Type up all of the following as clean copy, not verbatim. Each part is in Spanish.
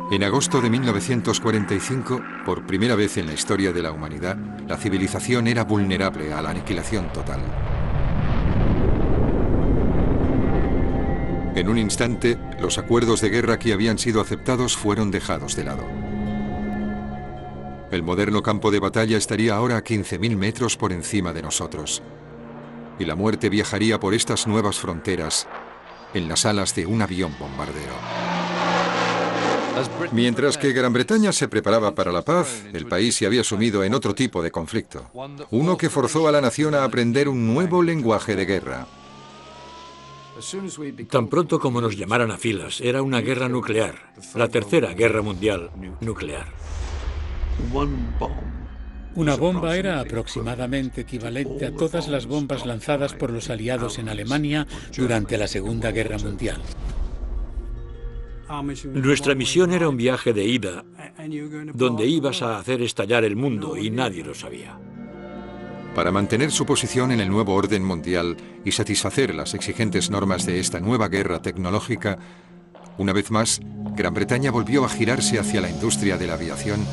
En agosto de 1945, por primera vez en la historia de la humanidad, la civilización era vulnerable a la aniquilación total. En un instante, los acuerdos de guerra que habían sido aceptados fueron dejados de lado. El moderno campo de batalla estaría ahora a 15.000 metros por encima de nosotros. Y la muerte viajaría por estas nuevas fronteras en las alas de un avión bombardero. Mientras que Gran Bretaña se preparaba para la paz, el país se había sumido en otro tipo de conflicto. Uno que forzó a la nación a aprender un nuevo lenguaje de guerra. Tan pronto como nos llamaran a filas, era una guerra nuclear, la tercera guerra mundial nuclear. Una bomba era aproximadamente equivalente a todas las bombas lanzadas por los aliados en Alemania durante la Segunda Guerra Mundial. Nuestra misión era un viaje de ida, donde ibas a hacer estallar el mundo y nadie lo sabía. Para mantener su posición en el nuevo orden mundial y satisfacer las exigentes normas de esta nueva guerra tecnológica, una vez más, Gran Bretaña volvió a girarse hacia la industria de la aviación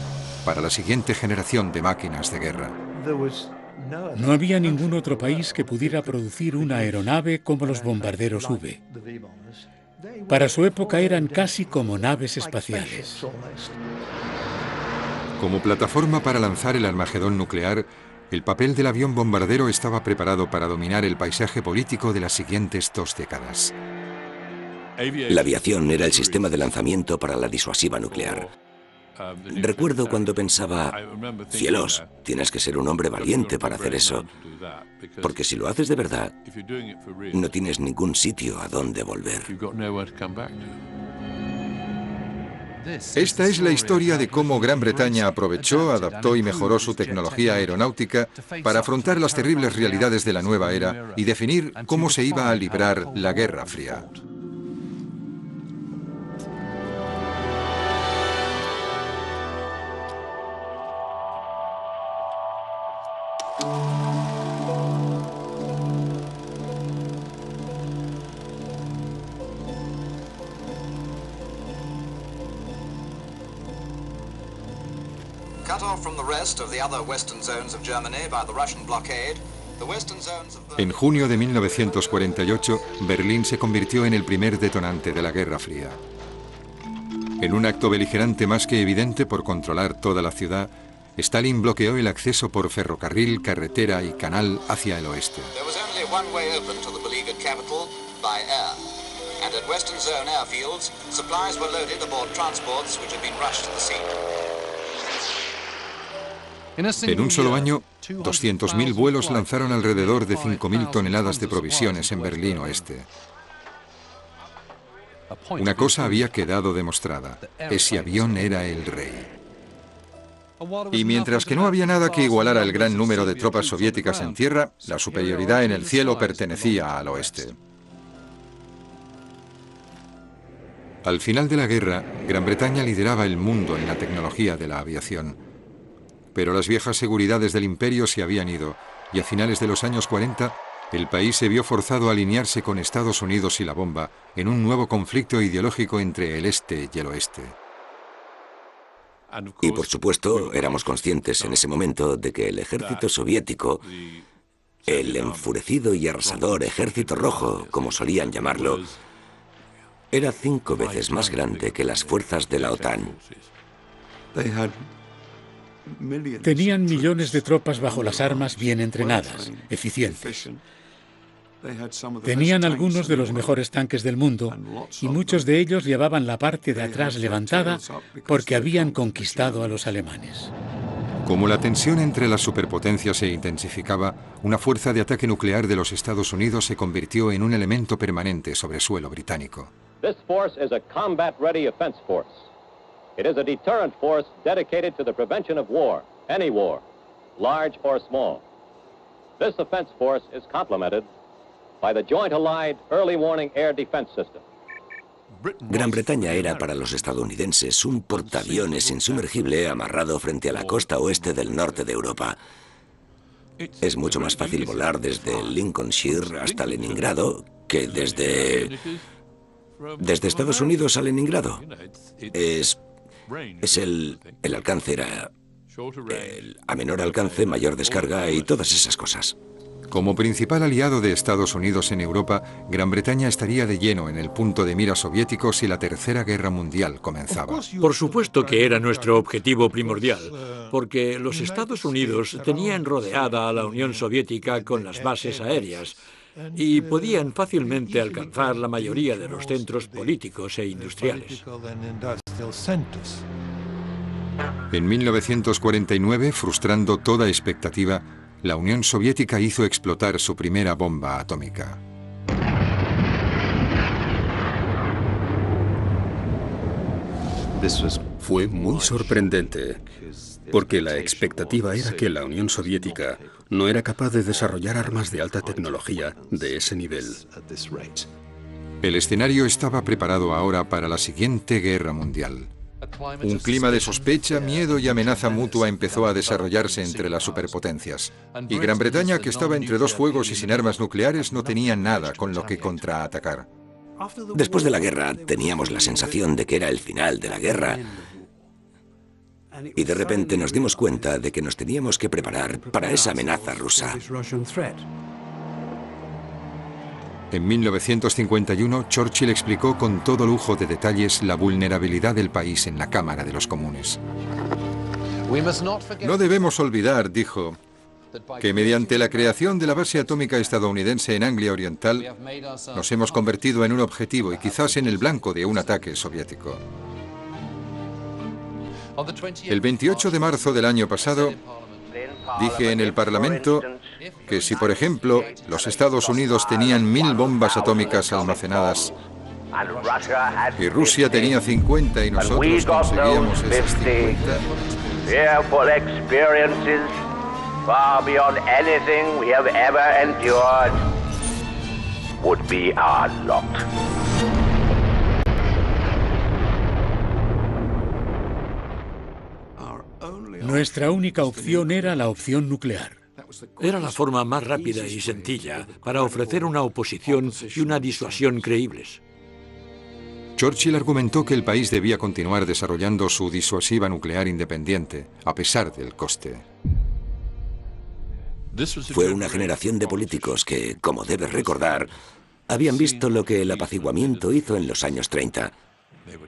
para la siguiente generación de máquinas de guerra. No había ningún otro país que pudiera producir una aeronave como los bombarderos V. Para su época eran casi como naves espaciales. Como plataforma para lanzar el Armagedón nuclear, el papel del avión bombardero estaba preparado para dominar el paisaje político de las siguientes 2 décadas. La aviación era el sistema de lanzamiento para la disuasiva nuclear. Recuerdo cuando pensaba, cielos, tienes que ser un hombre valiente para hacer eso, porque si lo haces de verdad, no tienes ningún sitio a donde volver. Esta es la historia de cómo Gran Bretaña aprovechó, adaptó y mejoró su tecnología aeronáutica para afrontar las terribles realidades de la nueva era y definir cómo se iba a librar la Guerra Fría. En junio de 1948, Berlín se convirtió en el primer detonante de la Guerra Fría. En un acto beligerante más que evidente por controlar toda la ciudad, Stalin bloqueó el acceso por ferrocarril, carretera y canal hacia el oeste. En un solo año, 200.000 vuelos lanzaron alrededor de 5.000 toneladas de provisiones en Berlín Oeste. Una cosa había quedado demostrada: ese avión era el rey. Y mientras que no había nada que igualara el gran número de tropas soviéticas en tierra, la superioridad en el cielo pertenecía al oeste. Al final de la guerra, Gran Bretaña lideraba el mundo en la tecnología de la aviación. Pero las viejas seguridades del imperio se habían ido, y a finales de los años 40, el país se vio forzado a alinearse con Estados Unidos y la bomba en un nuevo conflicto ideológico entre el este y el oeste. Y por supuesto, éramos conscientes en ese momento de que el ejército soviético, el enfurecido y arrasador Ejército Rojo, como solían llamarlo, era 5 veces más grande que las fuerzas de la OTAN. Tenían millones de tropas bajo las armas bien entrenadas, eficientes. Tenían algunos de los mejores tanques del mundo y muchos de ellos llevaban la parte de atrás levantada porque habían conquistado a los alemanes. Como la tensión entre las superpotencias se intensificaba, una fuerza de ataque nuclear de los Estados Unidos se convirtió en un elemento permanente sobre suelo británico. This force is a combat-ready offense force. It is a deterrent force dedicated to the prevention of war, any war, large or small. This offense force is complemented by the Joint Allied Early Warning Air Defense System. Gran Bretaña era para los estadounidenses un portaaviones insumergible amarrado frente a la costa oeste del norte de Europa. Es mucho más fácil volar desde Lincolnshire hasta Leningrado que desde Estados Unidos a Leningrado. Es Es el alcance era a menor alcance, mayor descarga y todas esas cosas. Como principal aliado de Estados Unidos en Europa, Gran Bretaña estaría de lleno en el punto de mira soviético si la Tercera Guerra Mundial comenzaba. Por supuesto que era nuestro objetivo primordial, porque los Estados Unidos tenían rodeada a la Unión Soviética con las bases aéreas y podían fácilmente alcanzar la mayoría de los centros políticos e industriales. En 1949, frustrando toda expectativa, la Unión Soviética hizo explotar su primera bomba atómica. Fue muy sorprendente, porque la expectativa era que la Unión Soviética no era capaz de desarrollar armas de alta tecnología de ese nivel. El escenario estaba preparado ahora para la siguiente guerra mundial. Un clima de sospecha, miedo y amenaza mutua empezó a desarrollarse entre las superpotencias. Y Gran Bretaña, que estaba entre dos fuegos y sin armas nucleares, no tenía nada con lo que contraatacar. Después de la guerra, teníamos la sensación de que era el final de la guerra. Y de repente nos dimos cuenta de que nos teníamos que preparar para esa amenaza rusa. En 1951, Churchill explicó con todo lujo de detalles la vulnerabilidad del país en la Cámara de los Comunes. No debemos olvidar, dijo, que mediante la creación de la base atómica estadounidense en Anglia Oriental, nos hemos convertido en un objetivo y quizás en el blanco de un ataque soviético. El 28 de marzo del año pasado, dije en el Parlamento que si, por ejemplo, los Estados Unidos tenían 1000 bombas atómicas almacenadas y Rusia tenía 50 y nosotros conseguíamos esas 50, far beyond anything we have ever endured, would be our lot. Nuestra única opción era la opción nuclear. Era la forma más rápida y sencilla para ofrecer una oposición y una disuasión creíbles. Churchill argumentó que el país debía continuar desarrollando su disuasiva nuclear independiente, a pesar del coste. Fue una generación de políticos que, como debes recordar, habían visto lo que el apaciguamiento hizo en los años 30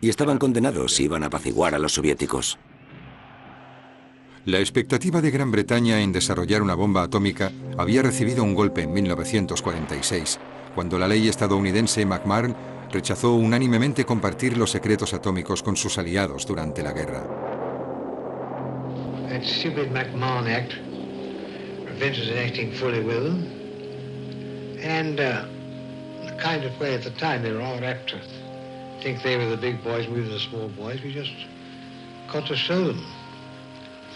y estaban condenados si iban a apaciguar a los soviéticos. La expectativa de Gran Bretaña en desarrollar una bomba atómica había recibido un golpe en 1946, cuando la ley estadounidense McMahon rechazó unánimemente compartir los secretos atómicos con sus aliados durante la guerra. Prevented acting fully with them, and the kind of way at the time they were all apt to think they were the big boys, we were the small boys. We just got to show them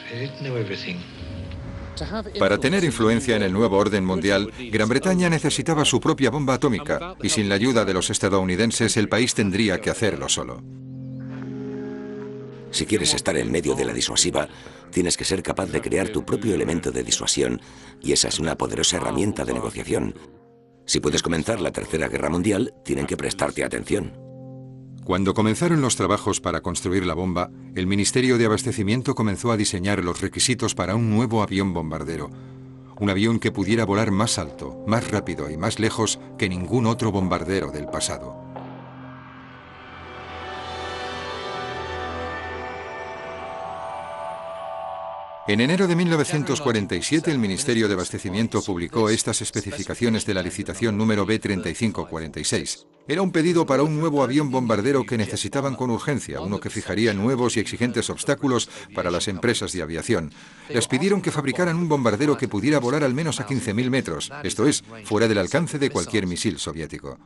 they didn't know everything. Para tener influencia en el nuevo orden mundial, Gran Bretaña necesitaba su propia bomba atómica, y sin la ayuda de los estadounidenses el país tendría que hacerlo solo. Si quieres estar en medio de la disuasiva, tienes que ser capaz de crear tu propio elemento de disuasión, y esa es una poderosa herramienta de negociación. Si puedes comenzar la Tercera Guerra Mundial, tienen que prestarte atención. Cuando comenzaron los trabajos para construir la bomba, el Ministerio de Abastecimiento comenzó a diseñar los requisitos para un nuevo avión bombardero. Un avión que pudiera volar más alto, más rápido y más lejos que ningún otro bombardero del pasado. En enero de 1947, el Ministerio de Abastecimiento publicó estas especificaciones de la licitación número B3546. Era un pedido para un nuevo avión bombardero que necesitaban con urgencia, uno que fijaría nuevos y exigentes obstáculos para las empresas de aviación. Les pidieron que fabricaran un bombardero que pudiera volar al menos a 15.000 metros, esto es, fuera del alcance de cualquier misil soviético.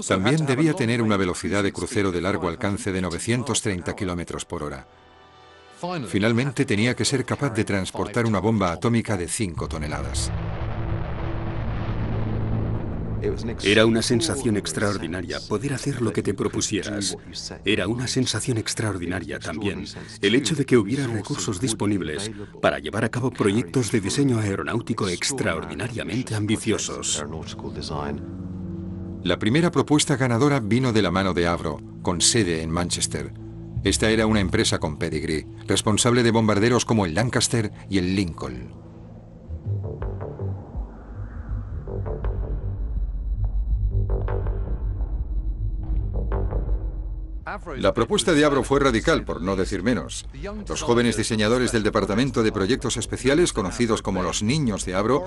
También debía tener una velocidad de crucero de largo alcance de 930 kilómetros por hora. Finalmente tenía que ser capaz de transportar una bomba atómica de 5 toneladas. Era una sensación extraordinaria poder hacer lo que te propusieras. Era una sensación extraordinaria también el hecho de que hubiera recursos disponibles para llevar a cabo proyectos de diseño aeronáutico extraordinariamente ambiciosos. La primera propuesta ganadora vino de la mano de Avro, con sede en Manchester. Esta era una empresa con pedigrí, responsable de bombarderos como el Lancaster y el Lincoln. La propuesta de Avro fue radical, por no decir menos. Los jóvenes diseñadores del Departamento de Proyectos Especiales, conocidos como los Niños de Avro,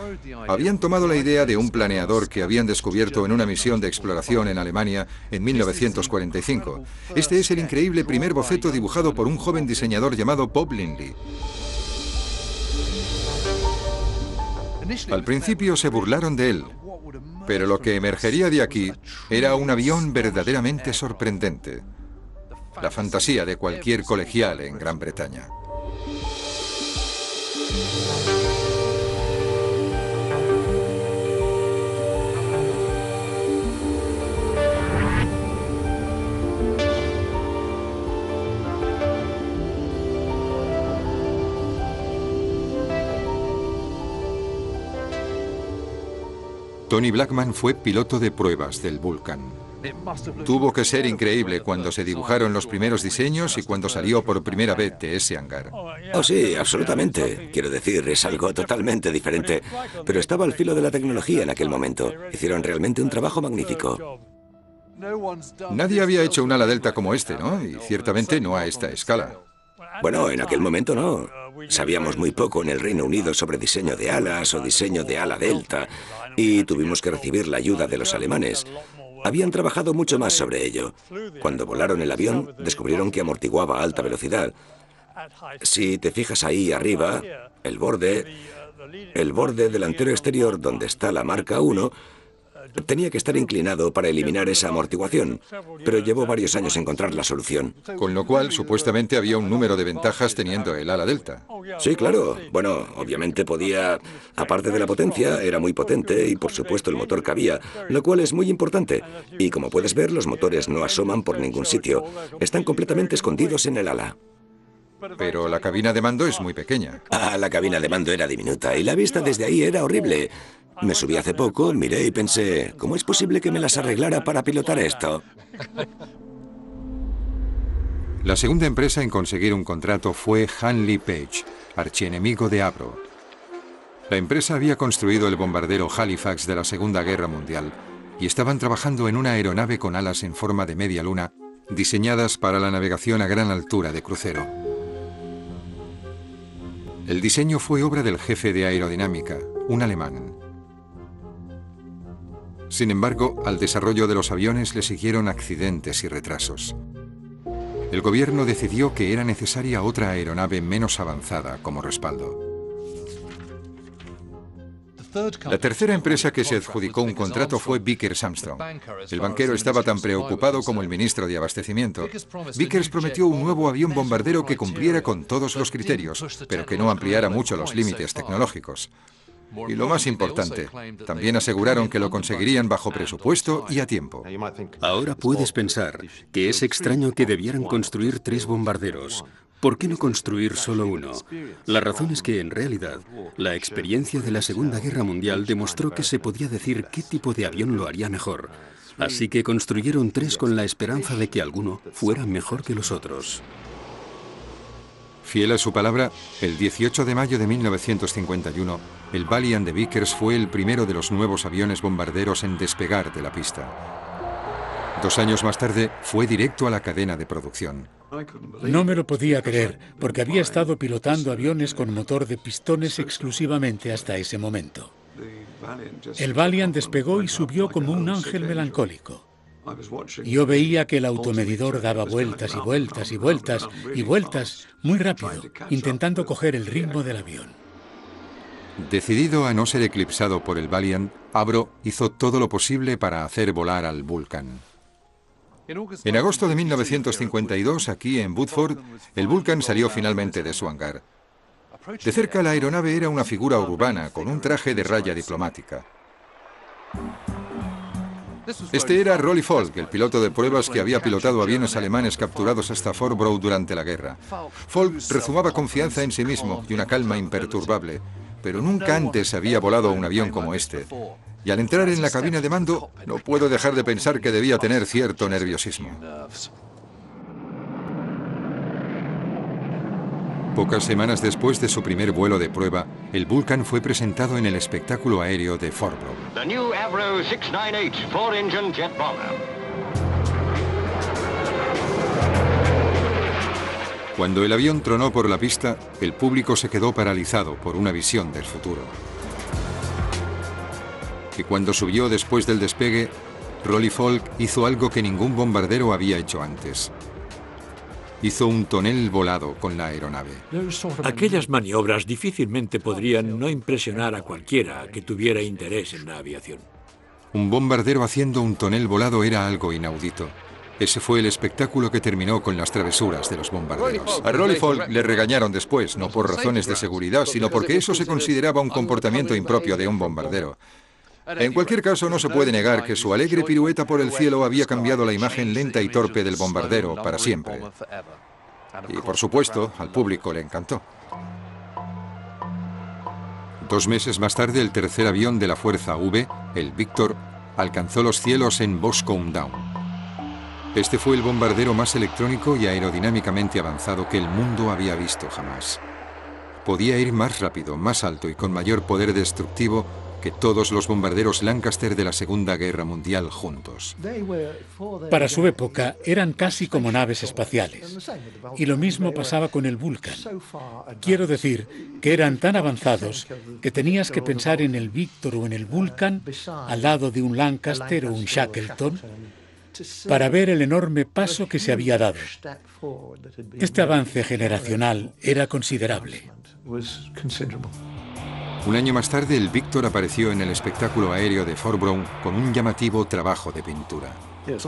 habían tomado la idea de un planeador que habían descubierto en una misión de exploración en Alemania en 1945. Este es el increíble primer boceto dibujado por un joven diseñador llamado Bob Lindley. Al principio se burlaron de él, pero lo que emergería de aquí era un avión verdaderamente sorprendente. La fantasía de cualquier colegial en Gran Bretaña. Tony Blackman fue piloto de pruebas del Vulcan. Tuvo que ser increíble cuando se dibujaron los primeros diseños y cuando salió por primera vez de ese hangar. Oh, sí, absolutamente. Quiero decir, es algo totalmente diferente. Pero estaba al filo de la tecnología en aquel momento. Hicieron realmente un trabajo magnífico. Nadie había hecho un ala delta como este, ¿no? Y ciertamente no a esta escala. Bueno, en aquel momento no. Sabíamos muy poco en el Reino Unido sobre diseño de alas o diseño de ala delta. Y tuvimos que recibir la ayuda de los alemanes. Habían trabajado mucho más sobre ello. Cuando volaron el avión, descubrieron que amortiguaba a alta velocidad. Si te fijas ahí arriba, el borde delantero exterior donde está la marca 1, tenía que estar inclinado para eliminar esa amortiguación, pero llevó varios años encontrar la solución. Con lo cual, supuestamente había un número de ventajas teniendo el ala delta. Sí, claro. Bueno, obviamente podía... Aparte de la potencia, era muy potente y por supuesto el motor cabía, lo cual es muy importante. Y como puedes ver, los motores no asoman por ningún sitio. Están completamente escondidos en el ala. Pero la cabina de mando es muy pequeña. Ah, la cabina de mando era diminuta y la vista desde ahí era horrible. Me subí hace poco, miré y pensé, ¿cómo es posible que me las arreglara para pilotar esto? La segunda empresa en conseguir un contrato fue Handley Page, archienemigo de Avro. La empresa había construido el bombardero Halifax de la Segunda Guerra Mundial y estaban trabajando en una aeronave con alas en forma de media luna, diseñadas para la navegación a gran altura de crucero. El diseño fue obra del jefe de aerodinámica, un alemán. Sin embargo, al desarrollo de los aviones le siguieron accidentes y retrasos. El gobierno decidió que era necesaria otra aeronave menos avanzada como respaldo. La tercera empresa que se adjudicó un contrato fue Vickers Armstrong. El banquero estaba tan preocupado como el ministro de Abastecimiento. Vickers prometió un nuevo avión bombardero que cumpliera con todos los criterios, pero que no ampliara mucho los límites tecnológicos. Y lo más importante, también aseguraron que lo conseguirían bajo presupuesto y a tiempo. Ahora puedes pensar que es extraño que debieran construir 3 bombarderos. ¿Por qué no construir solo uno? La razón es que, en realidad, la experiencia de la Segunda Guerra Mundial demostró que se podía decir qué tipo de avión lo haría mejor. Así que construyeron 3 con la esperanza de que alguno fuera mejor que los otros. Fiel a su palabra, el 18 de mayo de 1951, el Valiant de Vickers fue el primero de los nuevos aviones bombarderos en despegar de la pista. 2 años más tarde, fue directo a la cadena de producción. No me lo podía creer, porque había estado pilotando aviones con motor de pistones exclusivamente hasta ese momento. El Valiant despegó y subió como un ángel melancólico. Yo veía que el automedidor daba vueltas y vueltas y vueltas y vueltas muy rápido, intentando coger el ritmo del avión. Decidido a no ser eclipsado por el Valiant, Avro hizo todo lo posible para hacer volar al Vulcan. En agosto de 1952, aquí en Woodford, el Vulcan salió finalmente de su hangar. De cerca, la aeronave era una figura urbana con un traje de raya diplomática. Este era Rolly Falk, el piloto de pruebas que había pilotado aviones alemanes capturados hasta Fort Bragg durante la guerra. Falk rezumaba confianza en sí mismo y una calma imperturbable, pero nunca antes había volado un avión como este. Y al entrar en la cabina de mando, no puedo dejar de pensar que debía tener cierto nerviosismo. Pocas semanas después de su primer vuelo de prueba, el Vulcan fue presentado en el espectáculo aéreo de Fort Bragg. The new Avro 698 4-engine jet bomber. Cuando el avión tronó por la pista, el público se quedó paralizado por una visión del futuro. Y cuando subió después del despegue, Rolly Falk hizo algo que ningún bombardero había hecho antes. Hizo un tonel volado con la aeronave. Aquellas maniobras difícilmente podrían no impresionar a cualquiera que tuviera interés en la aviación. Un bombardero haciendo un tonel volado era algo inaudito. Ese fue el espectáculo que terminó con las travesuras de los bombarderos. A Rolly Falk le regañaron después, no por razones de seguridad, sino porque eso se consideraba un comportamiento impropio de un bombardero. En cualquier caso, no se puede negar que su alegre pirueta por el cielo había cambiado la imagen lenta y torpe del bombardero para siempre. Y, por supuesto, al público le encantó. 2 meses más tarde, el tercer avión de la Fuerza V, el Victor, alcanzó los cielos en Boscombe Down. Este fue el bombardero más electrónico y aerodinámicamente avanzado que el mundo había visto jamás. Podía ir más rápido, más alto y con mayor poder destructivo que todos los bombarderos Lancaster de la Segunda Guerra Mundial juntos. Para su época eran casi como naves espaciales. Y lo mismo pasaba con el Vulcan. Quiero decir que eran tan avanzados que tenías que pensar en el Victor o en el Vulcan al lado de un Lancaster o un Shackleton para ver el enorme paso que se había dado. Este avance generacional era considerable. Un año más tarde, el Victor apareció en el espectáculo aéreo de Fort Bragg con un llamativo trabajo de pintura.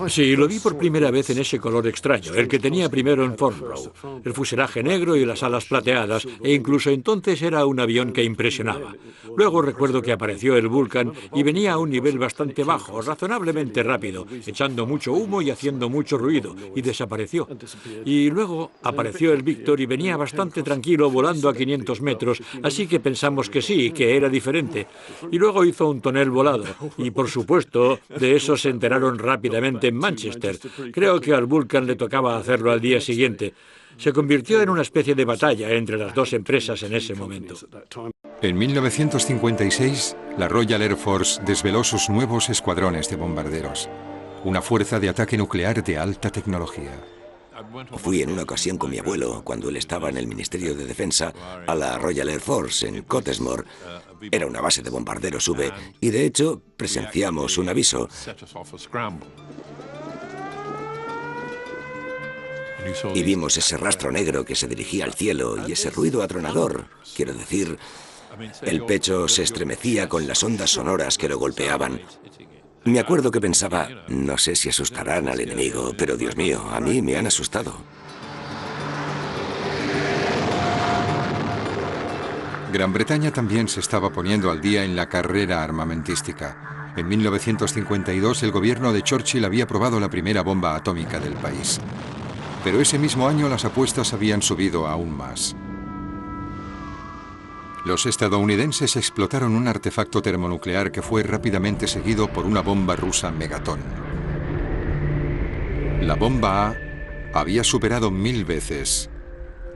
Sí, lo vi por primera vez en ese color extraño, el que tenía primero en Fort Bragg. El fuselaje negro y las alas plateadas, e incluso entonces era un avión que impresionaba. Luego recuerdo que apareció el Vulcan y venía a un nivel bastante bajo, razonablemente rápido, echando mucho humo y haciendo mucho ruido, y desapareció. Y luego apareció el Victor y venía bastante tranquilo, volando a 500 metros, así que pensamos que sí, que era diferente. Y luego hizo un tonel volado, y por supuesto, de eso se enteraron rápidamente en Manchester. Creo que al Vulcan le tocaba hacerlo al día siguiente. Se convirtió en una especie de batalla entre las dos empresas en ese momento. En 1956, la Royal Air Force desveló sus nuevos escuadrones de bombarderos, una fuerza de ataque nuclear de alta tecnología. Fui en una ocasión con mi abuelo, cuando él estaba en el Ministerio de Defensa, a la Royal Air Force en Cottesmore. Era una base de bombarderos V y, de hecho, presenciamos un aviso. Y vimos ese rastro negro que se dirigía al cielo y ese ruido atronador. Quiero decir, el pecho se estremecía con las ondas sonoras que lo golpeaban. Me acuerdo que pensaba, no sé si asustarán al enemigo, pero Dios mío, a mí me han asustado. Gran Bretaña también se estaba poniendo al día en la carrera armamentística. En 1952 el gobierno de Churchill había probado la primera bomba atómica del país. Pero ese mismo año las apuestas habían subido aún más. Los estadounidenses explotaron un artefacto termonuclear que fue rápidamente seguido por una bomba rusa Megaton. La bomba A había superado 1000 veces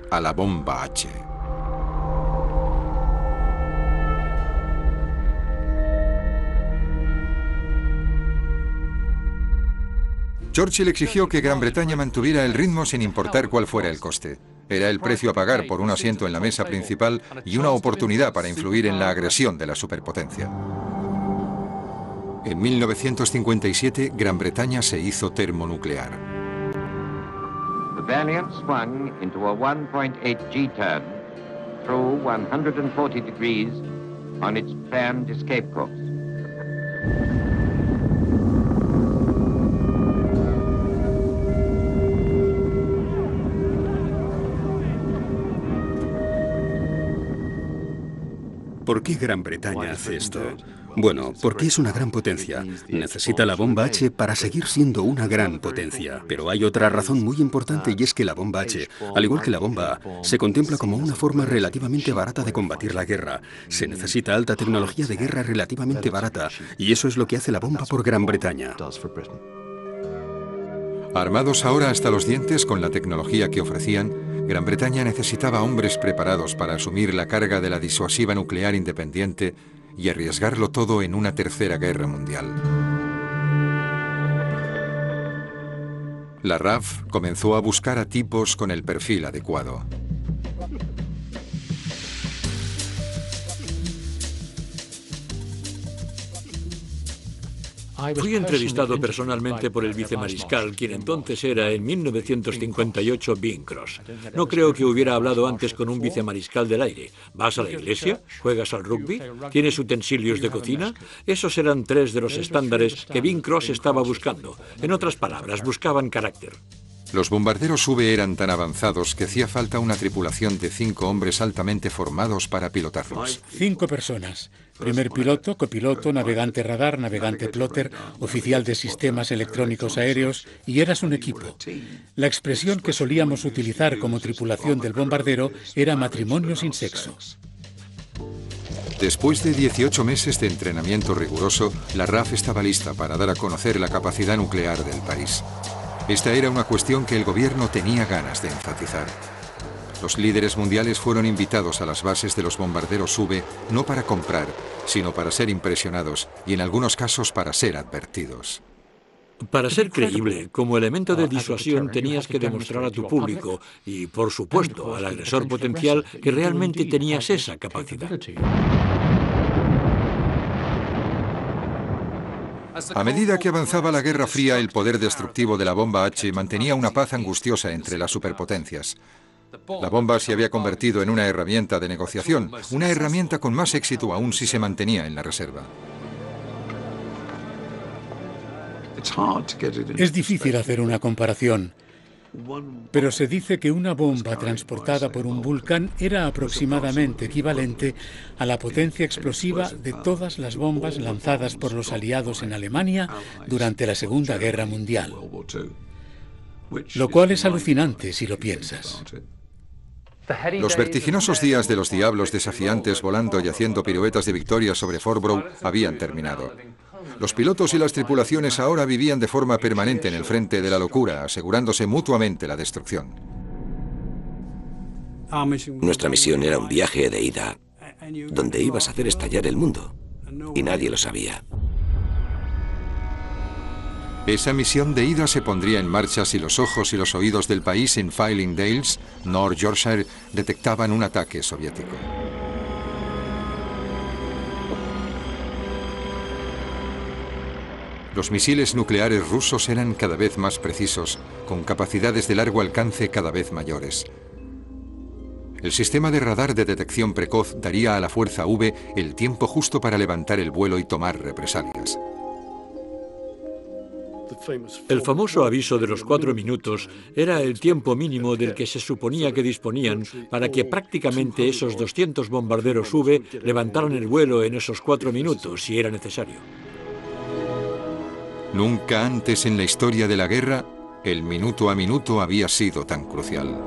a la bomba H. Churchill exigió que Gran Bretaña mantuviera el ritmo sin importar cuál fuera el coste. Era el precio a pagar por un asiento en la mesa principal y una oportunidad para influir en la agresión de la superpotencia. En 1957, Gran Bretaña se hizo termonuclear. The Valiant swung into a 1.8 G-turn through 140 degrees on its planned escape course. ¿Por qué Gran Bretaña hace esto? Bueno, porque es una gran potencia. Necesita la bomba H para seguir siendo una gran potencia. Pero hay otra razón muy importante y es que la bomba H, al igual que la bomba A, se contempla como una forma relativamente barata de combatir la guerra. Se necesita alta tecnología de guerra relativamente barata y eso es lo que hace la bomba por Gran Bretaña. Armados ahora hasta los dientes con la tecnología que ofrecían, Gran Bretaña necesitaba hombres preparados para asumir la carga de la disuasiva nuclear independiente y arriesgarlo todo en una tercera guerra mundial. La RAF comenzó a buscar a tipos con el perfil adecuado. Fui entrevistado personalmente por el vicemariscal, quien entonces era, en 1958, Bing Cross. No creo que hubiera hablado antes con un vicemariscal del aire. ¿Vas a la iglesia? ¿Juegas al rugby? ¿Tienes utensilios de cocina? Esos eran 3 de los estándares que Bing Cross estaba buscando. En otras palabras, buscaban carácter. Los bombarderos V eran tan avanzados que hacía falta una tripulación de 5 hombres altamente formados para pilotarlos. 5 personas. Primer piloto, copiloto, navegante radar, navegante plotter, oficial de sistemas electrónicos aéreos, y eras un equipo. La expresión que solíamos utilizar como tripulación del bombardero era matrimonio sin sexo. Después de 18 meses de entrenamiento riguroso, la RAF estaba lista para dar a conocer la capacidad nuclear del país. Esta era una cuestión que el gobierno tenía ganas de enfatizar. Los líderes mundiales fueron invitados a las bases de los bombarderos V no para comprar, sino para ser impresionados y en algunos casos para ser advertidos. Para ser creíble, como elemento de disuasión tenías que demostrar a tu público y, por supuesto, al agresor potencial que realmente tenías esa capacidad. A medida que avanzaba la Guerra Fría, el poder destructivo de la bomba H mantenía una paz angustiosa entre las superpotencias. La bomba se había convertido en una herramienta de negociación, una herramienta con más éxito aún si se mantenía en la reserva. Es difícil hacer una comparación, pero se dice que una bomba transportada por un Vulcan era aproximadamente equivalente a la potencia explosiva de todas las bombas lanzadas por los aliados en Alemania durante la Segunda Guerra Mundial. Lo cual es alucinante si lo piensas. Los vertiginosos días de los diablos desafiantes volando y haciendo piruetas de victoria sobre Forborough habían terminado. Los pilotos y las tripulaciones ahora vivían de forma permanente en el frente de la locura, asegurándose mutuamente la destrucción. Nuestra misión era un viaje de ida, donde ibas a hacer estallar el mundo, y nadie lo sabía. Esa misión de ida se pondría en marcha si los ojos y los oídos del país en Filing Dales, North Yorkshire, detectaban un ataque soviético. Los misiles nucleares rusos eran cada vez más precisos, con capacidades de largo alcance cada vez mayores. El sistema de radar de detección precoz daría a la fuerza V el tiempo justo para levantar el vuelo y tomar represalias. El famoso aviso de los 4 minutos era el tiempo mínimo del que se suponía que disponían para que prácticamente esos 200 bombarderos V levantaran el vuelo en esos 4 minutos, si era necesario. Nunca antes en la historia de la guerra, el minuto a minuto había sido tan crucial.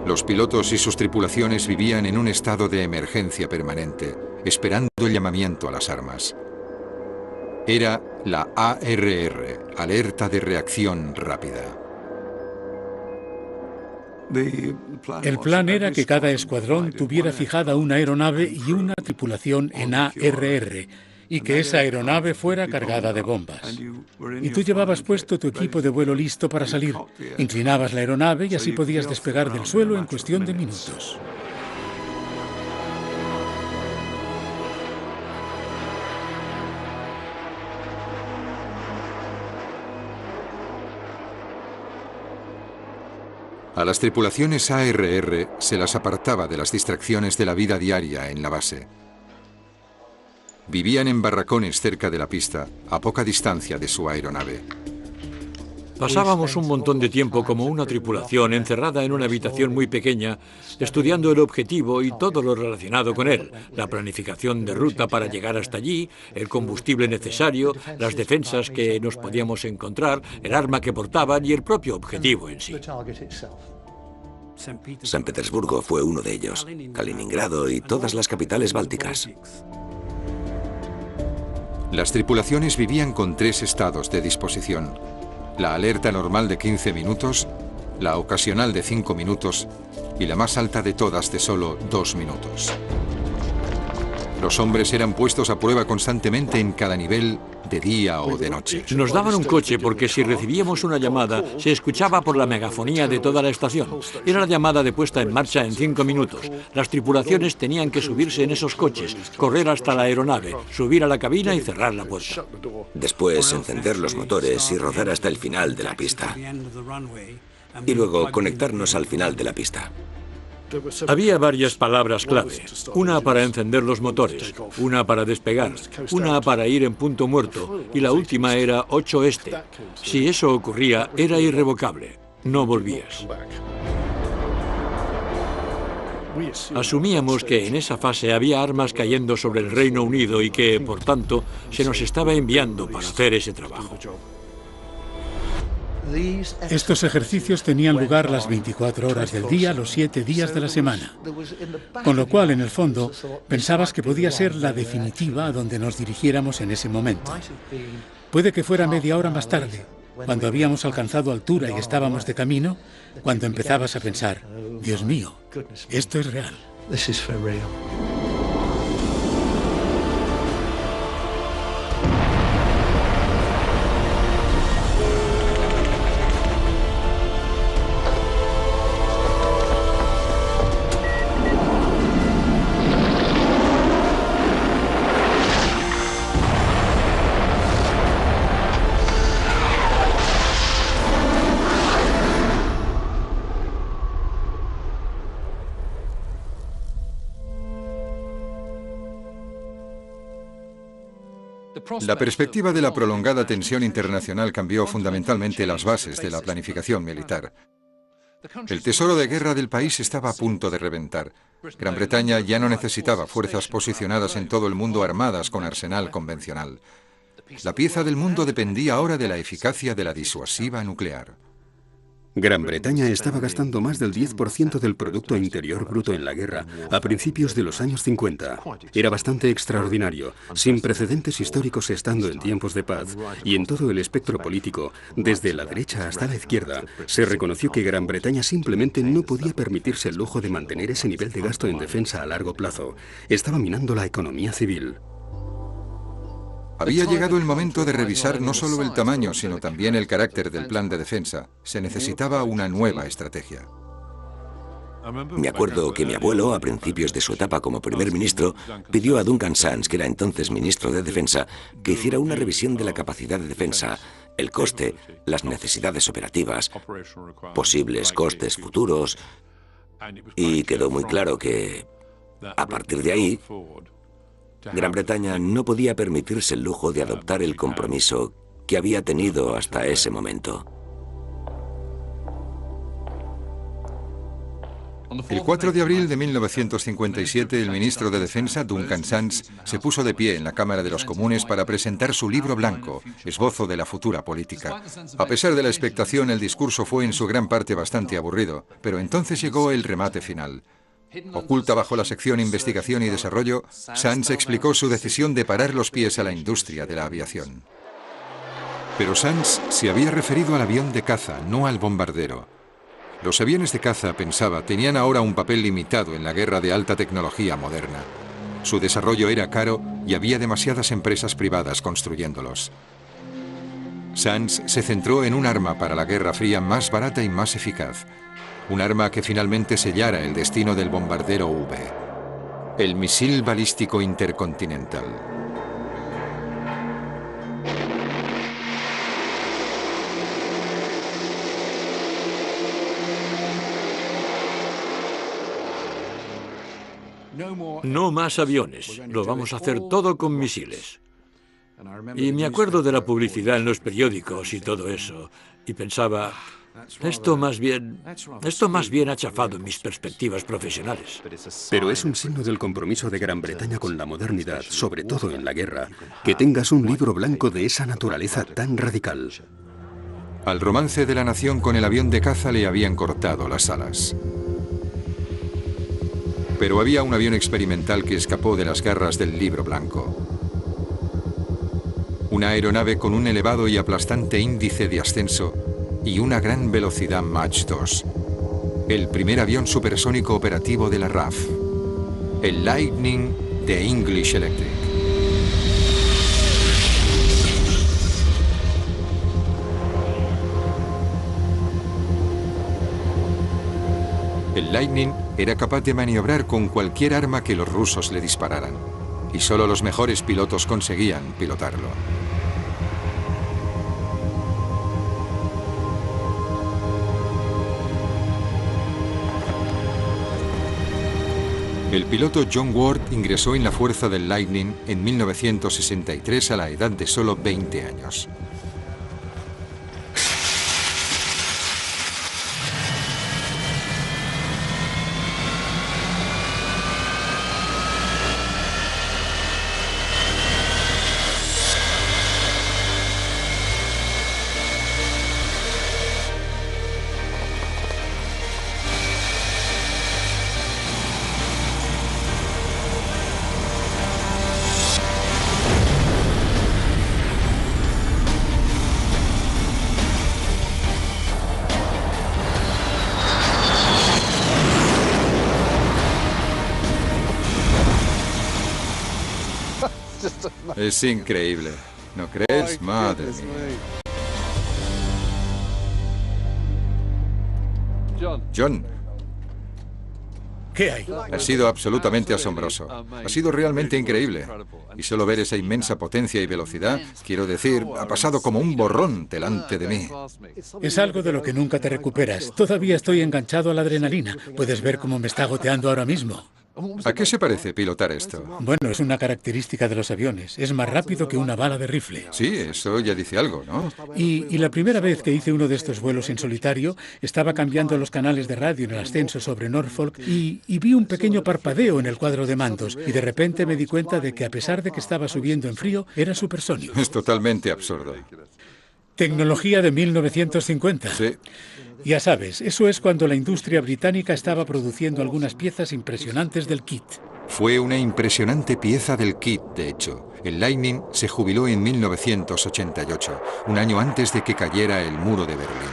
Los pilotos y sus tripulaciones vivían en un estado de emergencia permanente, esperando el llamamiento a las armas. Era la ARR, Alerta de Reacción Rápida. El plan era que cada escuadrón tuviera fijada una aeronave y una tripulación en ARR, y que esa aeronave fuera cargada de bombas. Y tú llevabas puesto tu equipo de vuelo listo para salir. Inclinabas la aeronave y así podías despegar del suelo en cuestión de minutos. A las tripulaciones ARR se las apartaba de las distracciones de la vida diaria en la base. Vivían en barracones cerca de la pista, a poca distancia de su aeronave. Pasábamos un montón de tiempo como una tripulación encerrada en una habitación muy pequeña, estudiando el objetivo y todo lo relacionado con él, la planificación de ruta para llegar hasta allí, el combustible necesario, las defensas que nos podíamos encontrar, el arma que portaban y el propio objetivo en sí. San Petersburgo fue uno de ellos, Kaliningrado y todas las capitales bálticas. Las tripulaciones vivían con 3 estados de disposición: la alerta normal de 15 minutos, la ocasional de 5 minutos y la más alta de todas de solo 2 minutos. Los hombres eran puestos a prueba constantemente en cada nivel, de día o de noche. Nos daban un coche porque si recibíamos una llamada, se escuchaba por la megafonía de toda la estación. Era la llamada de puesta en marcha en 5 minutos. Las tripulaciones tenían que subirse en esos coches, correr hasta la aeronave, subir a la cabina y cerrar la puerta. Después encender los motores y rodar hasta el final de la pista. Y luego conectarnos al final de la pista. Había varias palabras clave, una para encender los motores, una para despegar, una para ir en punto muerto y la última era 8 este. Si eso ocurría, era irrevocable, no volvías. Asumíamos que en esa fase había armas cayendo sobre el Reino Unido y que, por tanto, se nos estaba enviando para hacer ese trabajo. Estos ejercicios tenían lugar las 24 horas del día, los 7 días de la semana. Con lo cual, en el fondo, pensabas que podía ser la definitiva a donde nos dirigiéramos en ese momento. Puede que fuera media hora más tarde, cuando habíamos alcanzado altura y estábamos de camino, cuando empezabas a pensar, Dios mío, esto es real. La perspectiva de la prolongada tensión internacional cambió fundamentalmente las bases de la planificación militar. El tesoro de guerra del país estaba a punto de reventar. Gran Bretaña ya no necesitaba fuerzas posicionadas en todo el mundo armadas con arsenal convencional. La pieza del mundo dependía ahora de la eficacia de la disuasiva nuclear. Gran Bretaña estaba gastando más del 10% del Producto Interior Bruto en la guerra a principios de los años 50. Era bastante extraordinario, sin precedentes históricos estando en tiempos de paz, y en todo el espectro político, desde la derecha hasta la izquierda, se reconoció que Gran Bretaña simplemente no podía permitirse el lujo de mantener ese nivel de gasto en defensa a largo plazo. Estaba minando la economía civil. Había llegado el momento de revisar no solo el tamaño, sino también el carácter del plan de defensa. Se necesitaba una nueva estrategia. Me acuerdo que mi abuelo, a principios de su etapa como primer ministro, pidió a Duncan Sants, que era entonces ministro de Defensa, que hiciera una revisión de la capacidad de defensa, el coste, las necesidades operativas, posibles costes futuros, y quedó muy claro que, a partir de ahí, Gran Bretaña no podía permitirse el lujo de adoptar el compromiso que había tenido hasta ese momento. El 4 de abril de 1957, el ministro de Defensa, Duncan Sants, se puso de pie en la Cámara de los Comunes para presentar su libro blanco, esbozo de la futura política. A pesar de la expectación, el discurso fue en su gran parte bastante aburrido, pero entonces llegó el remate final. Oculta bajo la sección Investigación y Desarrollo, Sants explicó su decisión de parar los pies a la industria de la aviación. Pero Sants se había referido al avión de caza, no al bombardero. Los aviones de caza, pensaba, tenían ahora un papel limitado en la guerra de alta tecnología moderna. Su desarrollo era caro y había demasiadas empresas privadas construyéndolos. Sants se centró en un arma para la Guerra Fría más barata y más eficaz. Un arma que finalmente sellara el destino del bombardero V, el misil balístico intercontinental. No más aviones, lo vamos a hacer todo con misiles. Y me acuerdo de la publicidad en los periódicos y todo eso, y pensaba, esto más bien ha chafado en mis perspectivas profesionales. Pero es un signo del compromiso de Gran Bretaña con la modernidad, sobre todo en la guerra, que tengas un libro blanco de esa naturaleza tan radical. Al romance de la nación con el avión de caza le habían cortado las alas. Pero había un avión experimental que escapó de las garras del libro blanco. Una aeronave con un elevado y aplastante índice de ascenso y una gran velocidad Mach 2. El primer avión supersónico operativo de la RAF, el Lightning de English Electric. El Lightning era capaz de maniobrar con cualquier arma que los rusos le dispararan, y solo los mejores pilotos conseguían pilotarlo. El piloto John Ward ingresó en la fuerza del Lightning en 1963 a la edad de solo 20 años. Es increíble, ¿no crees? Madre mía. John. ¿Qué hay? Ha sido absolutamente asombroso. Ha sido realmente increíble. Y solo ver esa inmensa potencia y velocidad, quiero decir, ha pasado como un borrón delante de mí. Es algo de lo que nunca te recuperas. Todavía estoy enganchado a la adrenalina. Puedes ver cómo me está goteando ahora mismo. ¿A qué se parece pilotar esto? Bueno, es una característica de los aviones. Es más rápido que una bala de rifle. Sí, eso ya dice algo, ¿no? Y la primera vez que hice uno de estos vuelos en solitario, estaba cambiando los canales de radio en el ascenso sobre Norfolk y vi un pequeño parpadeo en el cuadro de mandos. Y de repente me di cuenta de que, a pesar de que estaba subiendo en frío, era supersónico. Es totalmente absurdo. Tecnología de 1950. Sí. Ya sabes, eso es cuando la industria británica estaba produciendo algunas piezas impresionantes del kit. Fue una impresionante pieza del kit, de hecho. El Lightning se jubiló en 1988, un año antes de que cayera el muro de Berlín.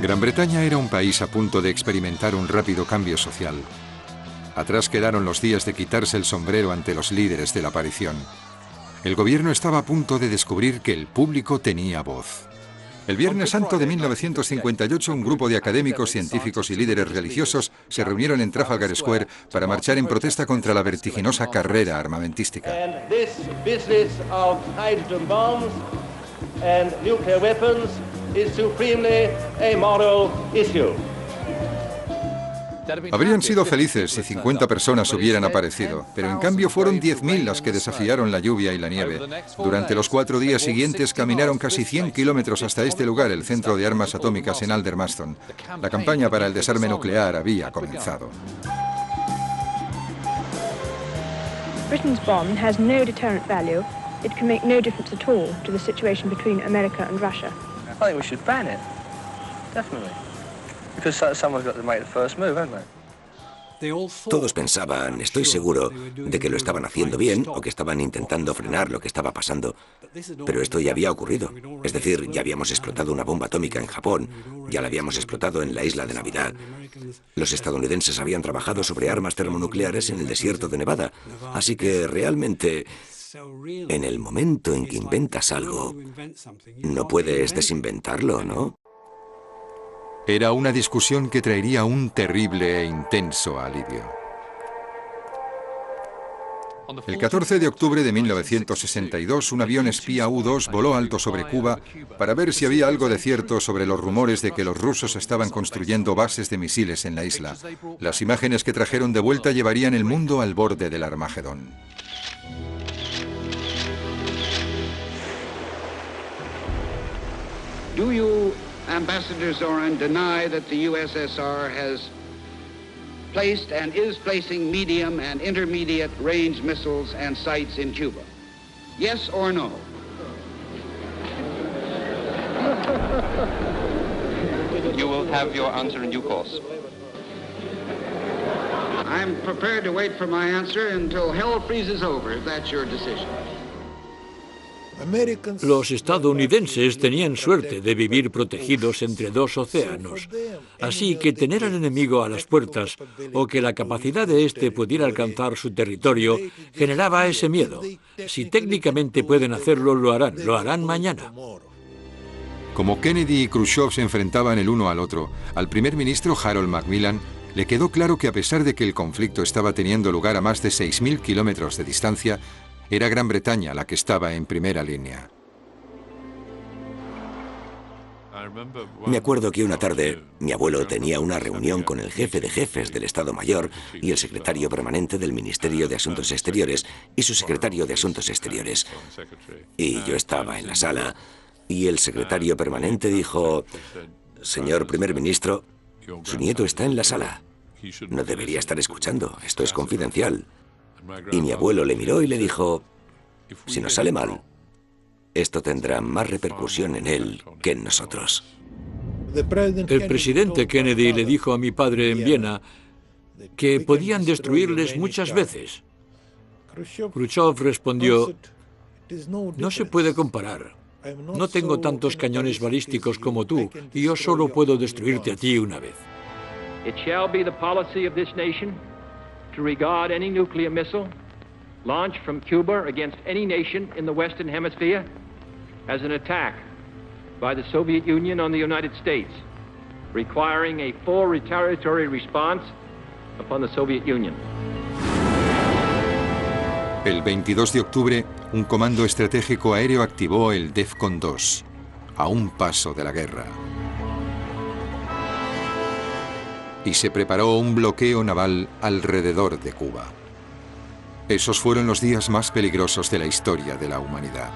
Gran Bretaña era un país a punto de experimentar un rápido cambio social. Atrás quedaron los días de quitarse el sombrero ante los líderes de la aparición. El gobierno estaba a punto de descubrir que el público tenía voz. El Viernes Santo de 1958, un grupo de académicos, científicos y líderes religiosos se reunieron en Trafalgar Square para marchar en protesta contra la vertiginosa carrera armamentística. Habrían sido felices si 50 personas hubieran aparecido, pero en cambio fueron 10.000 las que desafiaron la lluvia y la nieve. Durante los 4 días siguientes caminaron casi 100 kilómetros hasta este lugar, el centro de armas atómicas en Aldermaston. La campaña para el desarme nuclear había comenzado. Britain's bomb has no deterrent value. It can make no difference at all to the situation between America and Russia. I think we should ban it. Definitely. Because someone's got to make the first move, haven't they? Todos pensaban, estoy seguro, de que lo estaban haciendo bien o que estaban intentando frenar lo que estaba pasando. Pero esto ya había ocurrido. Es decir, ya habíamos explotado una bomba atómica en Japón, ya la habíamos explotado en la isla de Navidad. Los estadounidenses habían trabajado sobre armas termonucleares en el desierto de Nevada. Así que realmente, en el momento en que inventas algo, no puedes desinventarlo, ¿no? Era una discusión que traería un terrible e intenso alivio. El 14 de octubre de 1962, un avión espía U-2 voló alto sobre Cuba para ver si había algo de cierto sobre los rumores de que los rusos estaban construyendo bases de misiles en la isla. Las imágenes que trajeron de vuelta llevarían el mundo al borde del Armagedón. Do you, Ambassador Zoran, deny that the USSR has placed and is placing medium and intermediate range missiles and sites in Cuba? Yes or no? You will have your answer in due course. I'm prepared to wait for my answer until hell freezes over, if that's your decision. Los estadounidenses tenían suerte de vivir protegidos entre dos océanos, así que tener al enemigo a las puertas o que la capacidad de éste pudiera alcanzar su territorio generaba ese miedo. Si técnicamente pueden hacerlo, lo harán mañana. Como Kennedy y Khrushchev se enfrentaban el uno al otro, al primer ministro Harold Macmillan le quedó claro que a pesar de que el conflicto estaba teniendo lugar a más de 6.000 kilómetros de distancia, era Gran Bretaña la que estaba en primera línea. Me acuerdo que una tarde mi abuelo tenía una reunión con el jefe de jefes del Estado Mayor y el secretario permanente del Ministerio de Asuntos Exteriores y su secretario de Asuntos Exteriores. Y yo estaba en la sala y el secretario permanente dijo: «Señor primer ministro, su nieto está en la sala. No debería estar escuchando, esto es confidencial». Y mi abuelo le miró y le dijo: «Si nos sale mal, esto tendrá más repercusión en él que en nosotros». El presidente Kennedy le dijo a mi padre en Viena que podían destruirles muchas veces. Khrushchev respondió: «No se puede comparar. No tengo tantos cañones balísticos como tú y yo solo puedo destruirte a ti una vez». It shall be the policy of this nation to regard any nuclear missile launched from Cuba against any nation in the Western Hemisphere as an attack by the Soviet Union on the United States, requiring a full retaliatory response upon the Soviet Union. El 22 de octubre, un comando estratégico aéreo activó el DEFCON 2, a un paso de la guerra. Y se preparó un bloqueo naval alrededor de Cuba. Esos fueron los días más peligrosos de la historia de la humanidad.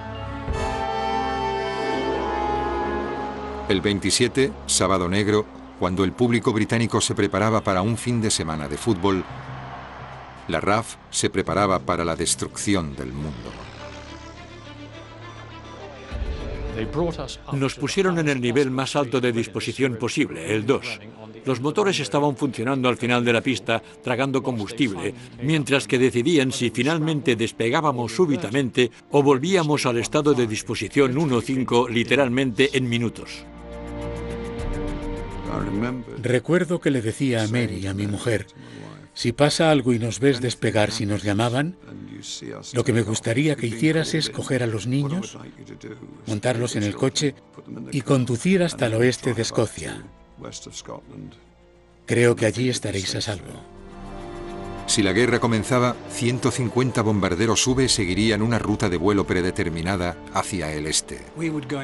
El 27, Sábado Negro, cuando el público británico se preparaba para un fin de semana de fútbol, la RAF se preparaba para la destrucción del mundo. Nos pusieron en el nivel más alto de disposición posible, el 2. Los motores estaban funcionando al final de la pista, tragando combustible, mientras que decidían si finalmente despegábamos súbitamente o volvíamos al estado de disposición 1-5 literalmente en minutos. Recuerdo que le decía a Mary, a mi mujer: «Si pasa algo y nos ves despegar si nos llamaban, lo que me gustaría que hicieras es coger a los niños, montarlos en el coche y conducir hasta el oeste de Escocia. Creo que allí estaréis a salvo». Si la guerra comenzaba, 150 bombarderos V seguirían una ruta de vuelo predeterminada hacia el este.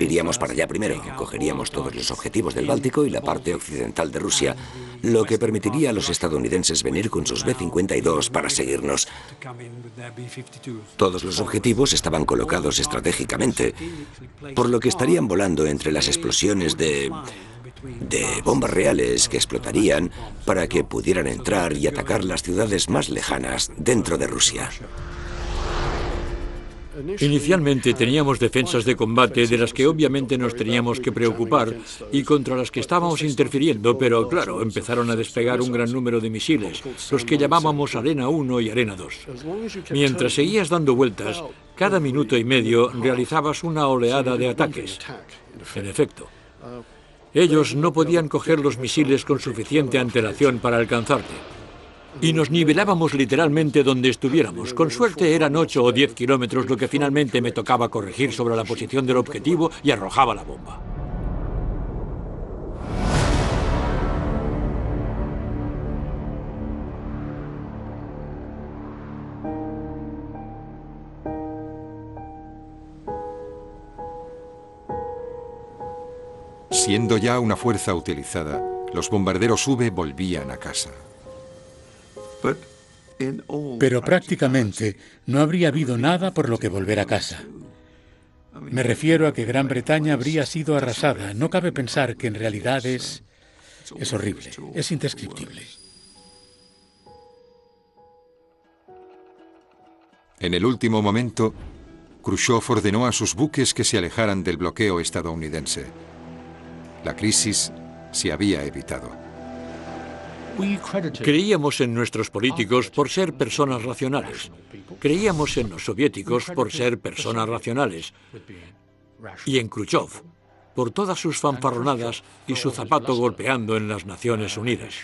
Iríamos para allá primero, cogeríamos todos los objetivos del Báltico y la parte occidental de Rusia, lo que permitiría a los estadounidenses venir con sus B-52 para seguirnos. Todos los objetivos estaban colocados estratégicamente, por lo que estarían volando entre las explosiones de bombas reales que explotarían para que pudieran entrar y atacar las ciudades más lejanas dentro de Rusia. Inicialmente teníamos defensas de combate de las que obviamente nos teníamos que preocupar y contra las que estábamos interfiriendo, pero claro, empezaron a despegar un gran número de misiles, los que llamábamos Arena 1 y Arena 2. Mientras seguías dando vueltas, cada minuto y medio realizabas una oleada de ataques. En efecto, ellos no podían coger los misiles con suficiente antelación para alcanzarte. Y nos nivelábamos literalmente donde estuviéramos. Con suerte eran 8 o 10 kilómetros lo que finalmente me tocaba corregir sobre la posición del objetivo y arrojaba la bomba. Siendo ya una fuerza utilizada, los bombarderos V volvían a casa. Pero prácticamente no habría habido nada por lo que volver a casa. Me refiero a que Gran Bretaña habría sido arrasada. No cabe pensar que en realidad es horrible, es indescriptible. En el último momento, Khrushchev ordenó a sus buques que se alejaran del bloqueo estadounidense. La crisis se había evitado. Creíamos en nuestros políticos por ser personas racionales. Creíamos en los soviéticos por ser personas racionales. Y en Khrushchev por todas sus fanfarronadas y su zapato golpeando en las Naciones Unidas.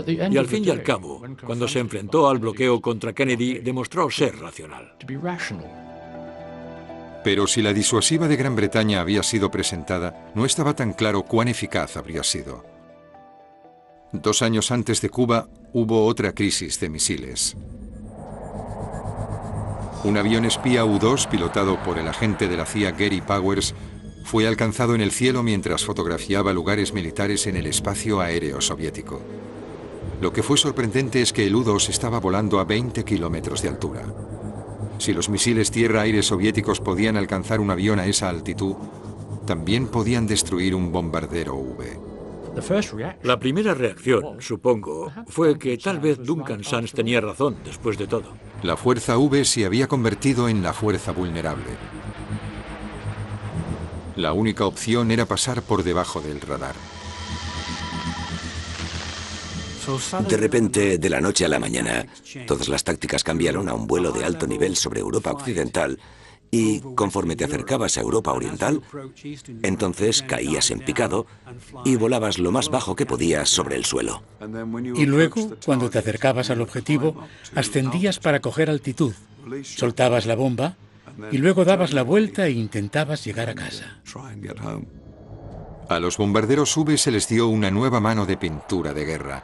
Y al fin y al cabo, cuando se enfrentó al bloqueo contra Kennedy, demostró ser racional. Pero si la disuasiva de Gran Bretaña había sido presentada, no estaba tan claro cuán eficaz habría sido. 2 años antes de Cuba, hubo otra crisis de misiles. Un avión espía U-2 pilotado por el agente de la CIA Gary Powers fue alcanzado en el cielo mientras fotografiaba lugares militares en el espacio aéreo soviético. Lo que fue sorprendente es que el U-2 estaba volando a 20 kilómetros de altura. Si los misiles tierra-aire soviéticos podían alcanzar un avión a esa altitud, también podían destruir un bombardero V. La primera reacción, supongo, fue que tal vez Duncan Sands tenía razón después de todo. La fuerza V se había convertido en la fuerza vulnerable. La única opción era pasar por debajo del radar. De repente, de la noche a la mañana, todas las tácticas cambiaron a un vuelo de alto nivel sobre Europa Occidental y, conforme te acercabas a Europa Oriental, entonces caías en picado y volabas lo más bajo que podías sobre el suelo. Y luego, cuando te acercabas al objetivo, ascendías para coger altitud, soltabas la bomba y luego dabas la vuelta e intentabas llegar a casa. A los bombarderos V se les dio una nueva mano de pintura de guerra.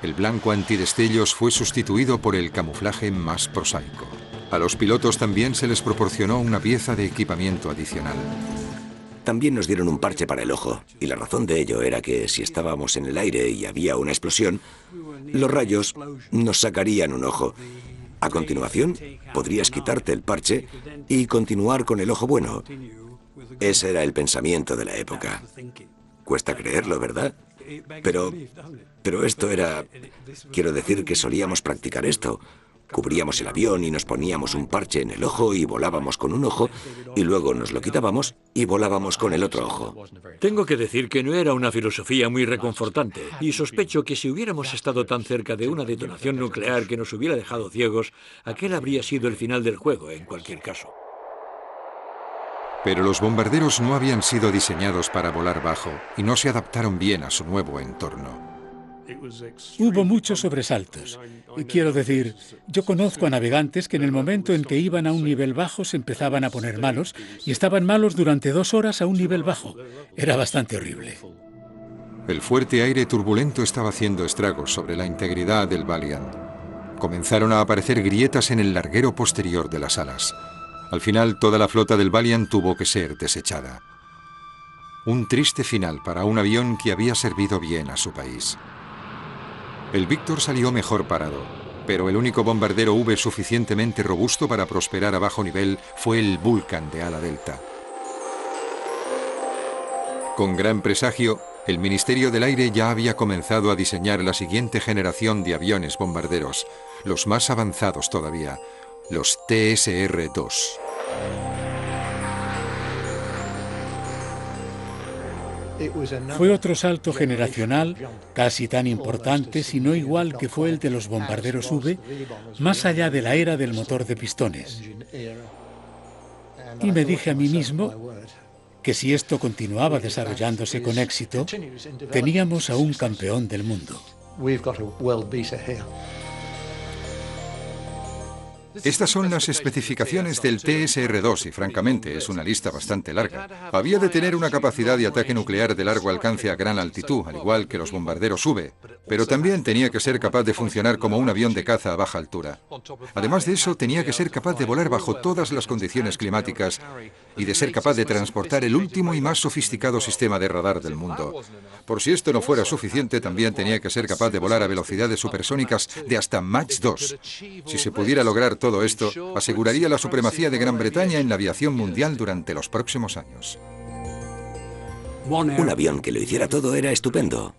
El blanco antidestellos fue sustituido por el camuflaje más prosaico. A los pilotos también se les proporcionó una pieza de equipamiento adicional. También nos dieron un parche para el ojo, y la razón de ello era que si estábamos en el aire y había una explosión, los rayos nos sacarían un ojo. A continuación, podrías quitarte el parche y continuar con el ojo bueno. Ese era el pensamiento de la época. Cuesta creerlo, ¿verdad? Pero esto era... Quiero decir que solíamos practicar esto. Cubríamos el avión y nos poníamos un parche en el ojo y volábamos con un ojo, y luego nos lo quitábamos y volábamos con el otro ojo. Tengo que decir que no era una filosofía muy reconfortante, y sospecho que si hubiéramos estado tan cerca de una detonación nuclear que nos hubiera dejado ciegos, aquel habría sido el final del juego, en cualquier caso. Pero los bombarderos no habían sido diseñados para volar bajo y no se adaptaron bien a su nuevo entorno. Hubo muchos sobresaltos. Quiero decir, yo conozco a navegantes que en el momento en que iban a un nivel bajo se empezaban a poner malos y estaban malos durante 2 horas a un nivel bajo. Era bastante horrible. El fuerte aire turbulento estaba haciendo estragos sobre la integridad del Valiant. Comenzaron a aparecer grietas en el larguero posterior de las alas. Al final, toda la flota del Valiant tuvo que ser desechada. Un triste final para un avión que había servido bien a su país. El Víctor salió mejor parado, pero el único bombardero V suficientemente robusto para prosperar a bajo nivel fue el Vulcan de ala delta. Con gran presagio, el Ministerio del Aire ya había comenzado a diseñar la siguiente generación de aviones bombarderos, los más avanzados todavía, los TSR-2. Fue otro salto generacional, casi tan importante, si no igual que fue el de los bombarderos V, más allá de la era del motor de pistones. Y me dije a mí mismo que si esto continuaba desarrollándose con éxito, teníamos a un campeón del mundo. Estas son las especificaciones del TSR-2 y francamente es una lista bastante larga. Había de tener una capacidad de ataque nuclear de largo alcance a gran altitud, al igual que los bombarderos V, pero también tenía que ser capaz de funcionar como un avión de caza a baja altura. Además de eso, tenía que ser capaz de volar bajo todas las condiciones climáticas y de ser capaz de transportar el último y más sofisticado sistema de radar del mundo. Por si esto no fuera suficiente, también tenía que ser capaz de volar a velocidades supersónicas de hasta Mach 2. Si se pudiera lograr todo esto, aseguraría la supremacía de Gran Bretaña en la aviación mundial durante los próximos años. Un avión que lo hiciera todo era estupendo.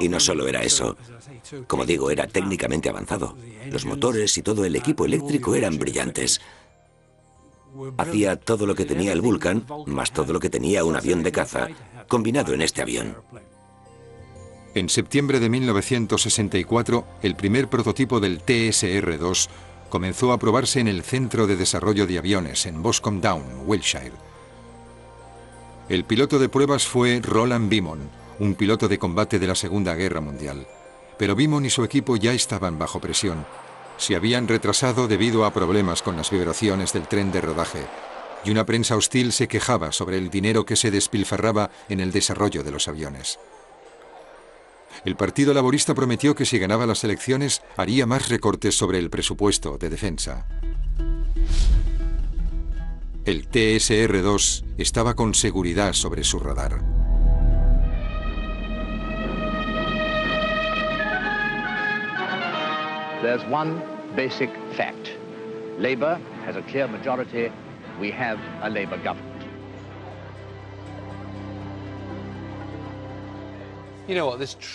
Y no solo era eso. Como digo, era técnicamente avanzado. Los motores y todo el equipo eléctrico eran brillantes. Hacía todo lo que tenía el Vulcan, más todo lo que tenía un avión de caza, combinado en este avión. En septiembre de 1964, el primer prototipo del TSR-2 comenzó a probarse en el Centro de Desarrollo de Aviones, en Boscombe Down, Wiltshire. El piloto de pruebas fue Roland Beamon, un piloto de combate de la Segunda Guerra Mundial. Pero Beamon y su equipo ya estaban bajo presión. Se habían retrasado debido a problemas con las vibraciones del tren de rodaje, y una prensa hostil se quejaba sobre el dinero que se despilfarraba en el desarrollo de los aviones. El Partido Laborista prometió que si ganaba las elecciones haría más recortes sobre el presupuesto de defensa. El TSR-2 estaba con seguridad sobre su radar. There's one basic fact. Labour has a clear majority. We have a Labour government.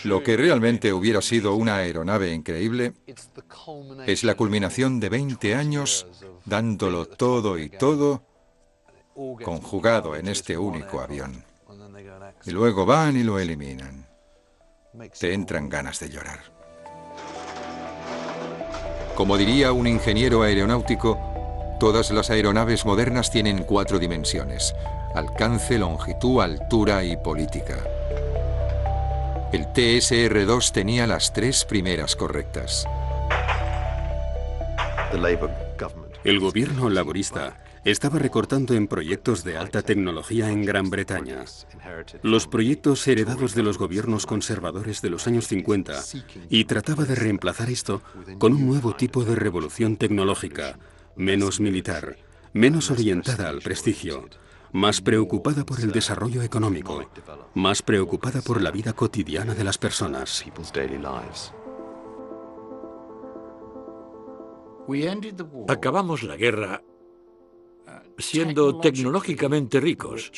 Lo que realmente hubiera sido una aeronave increíble es la culminación de 20 años dándolo todo y todo conjugado en este único avión. Y luego van y lo eliminan. Te entran ganas de llorar. Como diría un ingeniero aeronáutico, todas las aeronaves modernas tienen 4 dimensiones: alcance, longitud, altura y política. El TSR-2 tenía las 3 primeras correctas. El gobierno laborista estaba recortando en proyectos de alta tecnología en Gran Bretaña. Los proyectos heredados de los gobiernos conservadores de los años 50, y trataba de reemplazar esto con un nuevo tipo de revolución tecnológica, menos militar, menos orientada al prestigio, más preocupada por el desarrollo económico, más preocupada por la vida cotidiana de las personas. Acabamos la guerra siendo tecnológicamente ricos.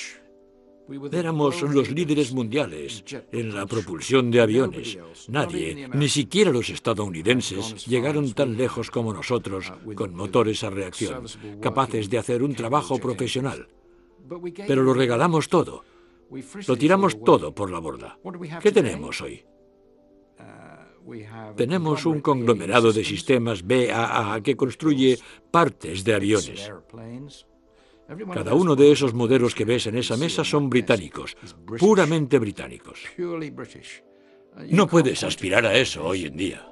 Éramos los líderes mundiales en la propulsión de aviones. Nadie, ni siquiera los estadounidenses, llegaron tan lejos como nosotros con motores a reacción, capaces de hacer un trabajo profesional. Pero lo regalamos todo. Lo tiramos todo por la borda. ¿Qué tenemos hoy? Tenemos un conglomerado de sistemas BAA que construye partes de aviones. Cada uno de esos modelos que ves en esa mesa son británicos, puramente británicos. No puedes aspirar a eso hoy en día.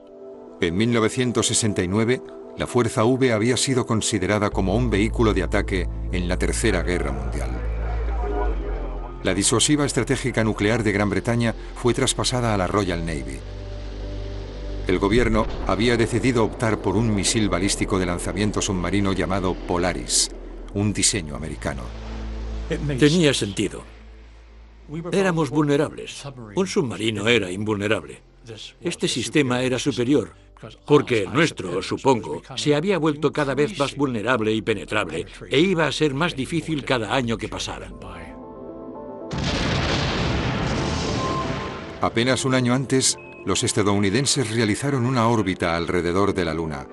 En 1969, la Fuerza V había sido considerada como un vehículo de ataque en la Tercera Guerra Mundial. La disuasiva estratégica nuclear de Gran Bretaña fue traspasada a la Royal Navy. El gobierno había decidido optar por un misil balístico de lanzamiento submarino llamado Polaris, un diseño americano. Tenía sentido. Éramos vulnerables. Un submarino era invulnerable. Este sistema era superior, porque el nuestro, supongo, se había vuelto cada vez más vulnerable y penetrable, e iba a ser más difícil cada año que pasara. Apenas un año antes, los estadounidenses realizaron una órbita alrededor de la Luna.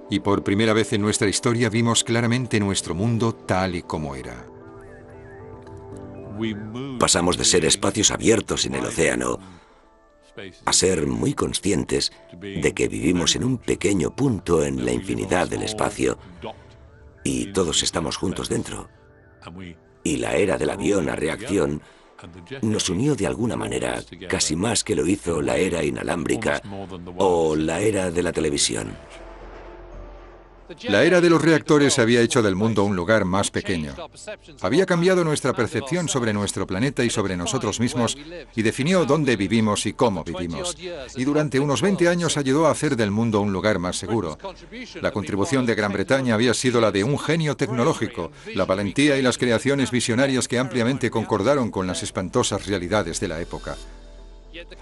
Y por primera vez en nuestra historia vimos claramente nuestro mundo tal y como era. Pasamos de ser espacios abiertos en el océano a ser muy conscientes de que vivimos en un pequeño punto en la infinidad del espacio y todos estamos juntos dentro. Y la era del avión a reacción nos unió de alguna manera, casi más que lo hizo la era inalámbrica o la era de la televisión. La era de los reactores había hecho del mundo un lugar más pequeño. Había cambiado nuestra percepción sobre nuestro planeta y sobre nosotros mismos y definió dónde vivimos y cómo vivimos. Y durante unos 20 años ayudó a hacer del mundo un lugar más seguro. La contribución de Gran Bretaña había sido la de un genio tecnológico, la valentía y las creaciones visionarias que ampliamente concordaron con las espantosas realidades de la época.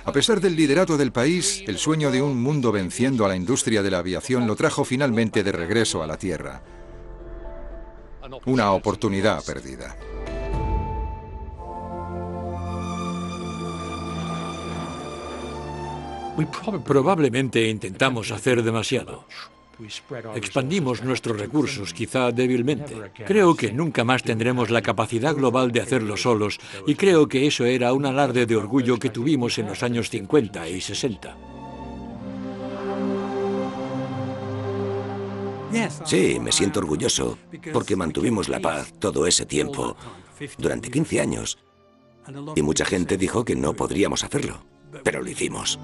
A pesar del liderato del país, el sueño de un mundo venciendo a la industria de la aviación lo trajo finalmente de regreso a la Tierra. Una oportunidad perdida. Probablemente intentamos hacer demasiado. Expandimos nuestros recursos, quizá débilmente. Creo que nunca más tendremos la capacidad global de hacerlo solos, y creo que eso era un alarde de orgullo que tuvimos en los años 50 y 60. Sí, me siento orgulloso, porque mantuvimos la paz todo ese tiempo, durante 15 años. Y mucha gente dijo que no podríamos hacerlo, pero lo hicimos.